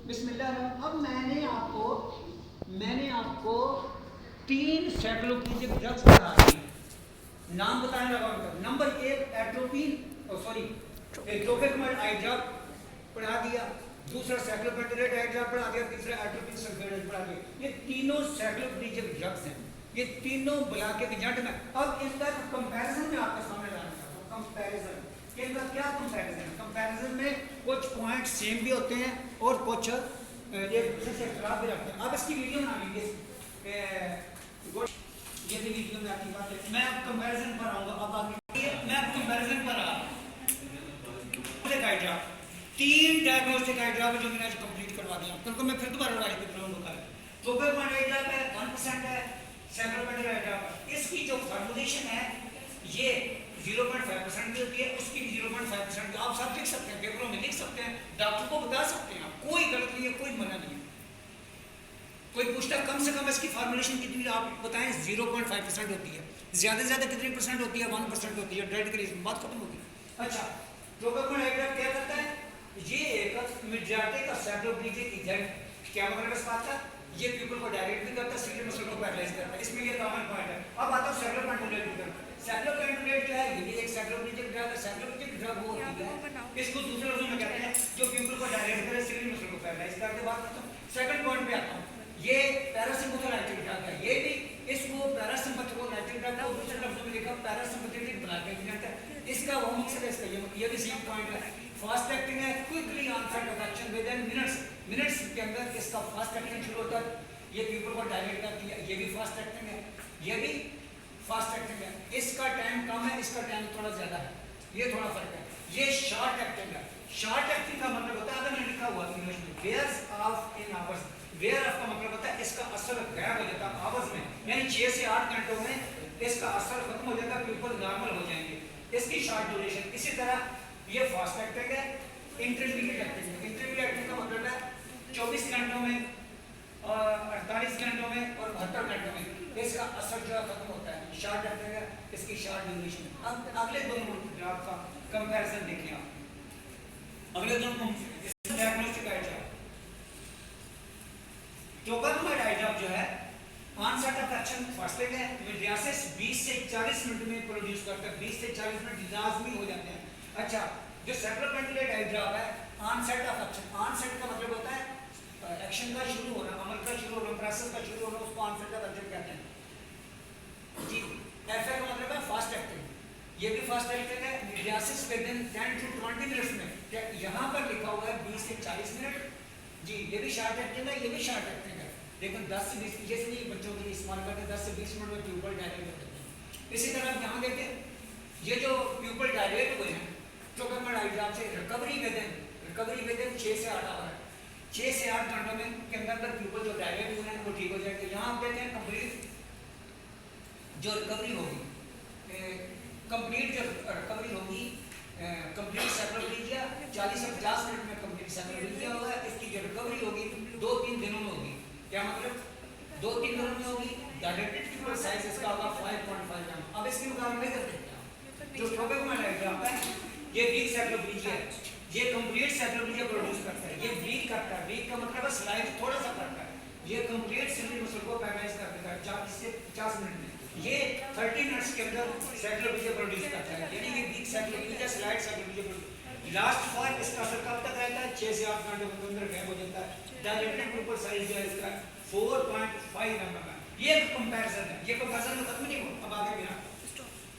बिस्मिल्लाह। अब मैंने आपको 3 साइक्लोपेनिक ड्रग्स बता दी, नाम बताने लगा उनका। नंबर 1 ट्रोपिकमल आई ड्रग पढ़ा दिया, दूसरा साइक्लोपेंटेलेट आई ड्रग पढ़ा दिया, तीसरा एट्रोपिन सल्फेट पढ़ा दिया। ये तीनों साइक्लोपेनिक ड्रग्स हैं, ये तीनों बुला के एजेंट में। अब इनका कंपैरिजन में आपके सामने लाना चाहता हूँ। कंपैरिजन इनका क्या कंपैरिजन है? कंपैरिजन में कुछ पॉइंट सेम भी होते हैं और कुछ एक दूसरे से खराब भी रखते हैं। अब इसकी वीडियो बना लीजिए, ये भी वीडियो में आपकी बात है। मैं अब कंपैरिजन पर आऊंगा। अब आगे मैं अब कंपैरिजन पर आ रहा 3 डायग्नोस्टिक आइडिया जो मैंने आज कंप्लीट करवा दिया, तो मैं फिर दोबारा वाइज पे करूंगा। प्रोपेगमेंट आइडिया है 1% है, साइक्लोपेंटेलेट आइडिया इसकी जो फार्मूलेशन है ये 0.5% भी होती है, उसकी भी 0.5%। आप सब लिख सकते हैं, पेपरों में लिख सकते हैं, डॉक्टर को बता सकते हैं, कोई गलत नहीं है, कोई मना नहीं है। कोई पूछता कम से कम इसकी फार्मूलेशन कितनी, आप बताएं 0.5% होती है, ज्यादा से ज्यादा कितनी परसेंट होती है? 1% होती है। ड्रग के बात खत्म होगी। अच्छा, प्रोपेगमेंट आइडिया क्या करता है? ये एक मेडिएटर का साइक्लोपेनिक एजेंट, क्या मतलब इस बात का? ये पीपल को डायरेक्ट भी करता है, सीरियल मसल को पैरालाइज करता है, इसमें ये कॉमन पॉइंट है। अब आता है साइक्लोपेंटेलेट की तरफ। साइक्लोपेंटेलेट जो है ये भी एक साइक्लोपेनिक ड्रग है। साइक्लोपेनिक ड्रग वो होती है, इसको दूसरे लफ्जों में कहते हैं जो पीपल को डायरेक्ट करे, सीरियल मसल को पैरालाइज करते। बात करता हूं सेकंड पॉइंट पे आता हूं। ये पैरासिम्पैथेटिक ड्रग है, ये भी इसको पैरासिम्पैथेटिक ड्रग को दूसरे लफ्जों में लिखा पैरासिम्पैथेटिक बना के एजेंट है। इसका वो मकसद है, इसका ये भी सेम पॉइंट है। फास्ट एक्टिंग है, quickly onset of action within minutes के अंदर इसका फास्ट एक्टिंग शुरू होता है। ये पीपल को डायरेक्ट करती है, ये भी फास्ट एक्टिंग है, ये भी फास्ट एक्टिंग है। इसका टाइम कम है, इसका टाइम थोड़ा ज्यादा है, ये थोड़ा फर्क है। ये शॉर्ट एक्टिंग है। शॉर्ट एक्टिंग का मतलब होता है, अगर मैंने लिखा हुआ इंग्लिश में wears off in hours, wear off का मतलब होता है इसका असर गायब हो जाता है आवर्स में, यानी 6 से 8 घंटों में इसका असर खत्म हो जाता है, पीपल नॉर्मल हो जाएंगे। इसकी शॉर्ट ड्यूरेशन। इसी तरह ये फास्ट एक्टिंग है, इंटरमीडिएट एक्टिंग है। इंटरमीडिएट एक्टिंग का मतलब है 24 घंटों में और 48 घंटों में और 72 घंटों में इसका असर जो है खत्म होता है। शॉर्ट एक्टिंग है, इसकी शॉर्ट ड्यूरेशन। अब अगले दोनों ड्रग का कंपैरिजन देखिए आप। अगले दोनों डायग्नोस्टिक आइडिया, प्रोपेगमेंट आइडिया जो है ऑनसेट ऑफ एक्शन फास्टिंग है, मिडियासिस 20 से 40 मिनट में प्रोड्यूस करता है, 20 से 40 मिनट लाजमी हो जाते हैं। अच्छा, जो साइक्लोपेंटेलेट आइडिया है ऑनसेट ऑफ एक्शन, ऑनसेट का मतलब होता है एक्शन का शुरू होना, अमल का शुरू होना, प्रोसेस का शुरू होना, उसको ऑनसेट ऑफ एक्शन कहते हैं जी। एफ का मतलब है फास्ट एक्टिंग, ये भी फास्ट एक्टिंग है। मिडियासिस विद इन 10 to 20 मिनट्स में, यहाँ पर लिखा हुआ है 20 से 40 मिनट जी। ये भी शॉर्ट एक्टिंग है, ये भी शॉर्ट एक्टिंग है, लेकिन 10 से 20 जैसे नहीं बच्चों के लिए इस्तेमाल करते हैं, 10 से 20 मिनट में प्यूपल डायरेक्ट हो जाते हैं। इसी तरह यहाँ देखें, ये जो प्यूपल डायरेक्ट हुए हैं प्रोपेगमेंट आइडिया से, रिकवरी विद इन 6 से 8 आवर, 6 से 8 घंटों में के अंदर प्यूपल जो डायरेक्ट हुए हैं वो ठीक हो जाएंगे। यहाँ आप देखें कंप्लीट जो रिकवरी होगी, कंप्लीट साइक्लोपेनिया 40 से 50 मिनट में कंप्लीट साइक्लोपेनिया होगा। इसकी जो रिकवरी होगी 2-3 दिनों में होगी। क्या मतलब 2-3 दिनों में होगी। डायरेक्टेड ट्यूबल साइज इसका होगा 5.5 ग्राम। अब इसकी मुकाबले नहीं करते हैं जो प्रोपेगमेंट आइडिया है, ये वीक साइक्लोपेनिया है, ये कंप्लीट साइक्लोपेनिया प्रोड्यूस करता है, ये वीक करता है। वीक का मतलब है स्लाइड थोड़ा सा करता है, ये कंप्लीट सिली मसल को पैरालाइज कर देता है 40 से 50 मिनट में। ये 30 मिनट्स के अंदर साइक्लोपेनिया प्रोड्यूस करता है, यानी ये वीक साइक्लोपेनिया स्लाइड साइक्लोपेनिया। लास्ट फॉर इसका असर कब तक रहता है? 6 से 8 घंटे के अंदर गायब हो जाता है। डायरेक्टेड ट्यूबल साइज जो है इसका 4.5 mm है। ये एक कंपैरिजन है, ये कंपैरिजन में खत्म नहीं हो। अब आगे बिना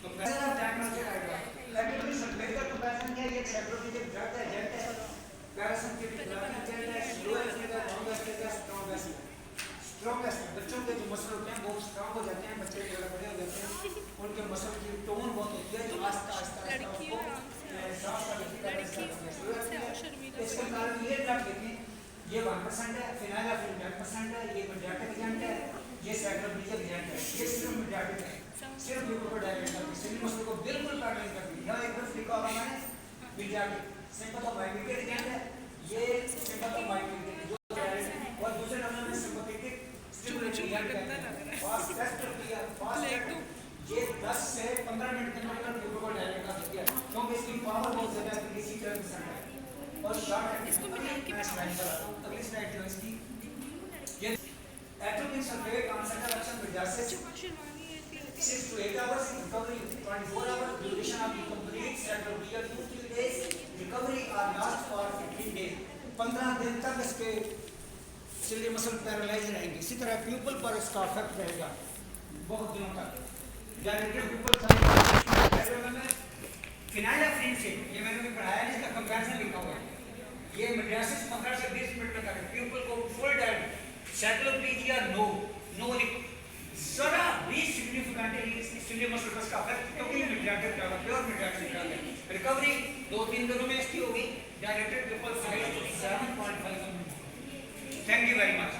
comparison of diagnostic idea, antibody supplier comparison क्या है? ये साइक्लोपेनिक ड्रग है, एजेंट है, पैरासिम्पैथेटिक ड्रग है, एजेंट है, स्लो एक्टिंग है, लॉन्गेस्ट है, स्ट्रॉन्गेस्ट है। बच्चों के जो मसल होते हैं वो स्ट्रांग हो जाते हैं, बच्चे थोड़ा बड़े हो जाते हैं, उनके मसल की टोन बहुत होती है, जो आस्ता आस्ता उसको साफ कर देती है। इसके कारण ये ड्रग देखिए, ये 1% है, फिनाइलाफ्रिन 10% है, ये मेडिएटिक एजेंट है, ये साइक्लोपेनिक एजेंट है, ये सिर्फ मेडिएटिक है, सिर्फ यूको डायरेक्ट करती है, सिली मसल को बिल्कुल पैरालाइज करती है। यहाँ एक बार लिखा होगा मैंने मेडिएटिक, सिंपैथोमाइमेटिक एजेंट है, ये सिंपैथोमाइमेटिक जो डायरेक्ट, और दूसरे नंबर में सिंपैथेटिक स्टिमुलेटिंग एजेंट है, फास्ट टेस्ट करती है, फास्ट ये 10 से 15 मिनट के अंदर यूको को डायरेक्ट कर देती है, क्योंकि इसकी पावर बहुत ज्यादा है, इसी तरह है। और शॉर्ट एक्टिंग, अगली स्लाइड पर आता हूं, अगली स्लाइड साइड जो है इसकी ये atropine sulphate on set action reduces 6 to 8 hours recovery 24 hours duration of the complete cycle real 2 to 3 days recovery or last for 15 days 15 दिन तक इसके सिली मसल पैरालाइज रहेंगे। इसी तरह प्यूपल पर इसका इफेक्ट रहेगा बहुत दिनों तक। डायरेक्टेड प्यूपल साइड फिनाइलाफ्रीन से ये मैंने भी पढ़ाया है, इसका कंपैरिजन लिखा हुआ है। ये मिडियासिस 15 से 20 मिनट में करें प्यूपल को फुल डाइट साइक्लोपीडिया नो जरा भी सिग्निफिकेंट है इसकी सिली मसल का इफेक्ट, क्योंकि मिडियाटिक का प्योर मिडियाटिक का रिकवरी 2-3 दिनों में इसकी होगी। Directed pupil side 7.5। Thank you very much.